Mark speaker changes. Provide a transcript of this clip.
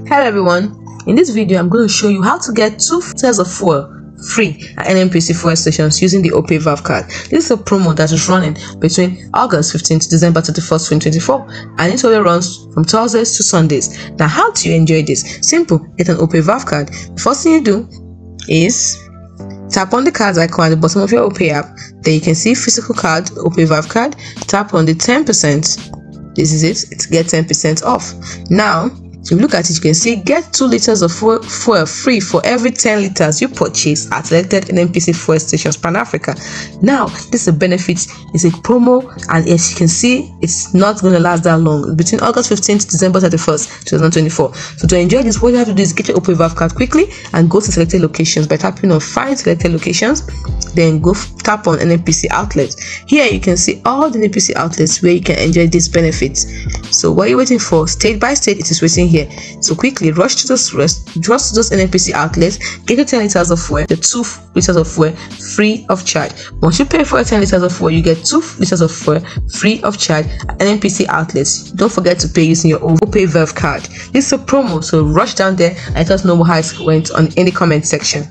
Speaker 1: Hello everyone, in this video I'm going to show you how to get 2 liters of fuel free at Nnpc fuel stations using the Opay Verve card. This is a promo that is running between August 15th to December 31st, 2024, and it only runs from Thursdays to Sundays. Now, how do you enjoy this? Simple, get an Opay Verve card. The first thing you do is tap on the cards icon at the bottom of your Opay app. Then you can see physical card, Opay Verve card. Tap on the 10%. This is it. It's get 10% off. Now, if you look at it, you can see get 2 liters of fuel free for every 10 liters you purchase at selected Nnpc fuel stations pan Africa. Now, this is a benefit. It's a promo, and as you can see, it's not going to last that long. Between August 15th to December 31st, 2024. So to enjoy this, what you have to do is get your Opay Verve card quickly and go to selected locations by tapping on Find Selected Locations. Then go tap on Nnpc outlets. Here you can see all the Nnpc outlets where you can enjoy these benefits. So what are you waiting for? State by state, it is waiting here. So quickly rush to those Nnpc outlets, get your 10 liters of fuel, the 2 liters of fuel free of charge. Once you pay for your 10 liters of fuel, you get 2 liters of fuel free of charge at Nnpc outlets. Don't forget to pay using your own Opay Verve card. This is a promo, so rush down there and let us know how it went in the comment section.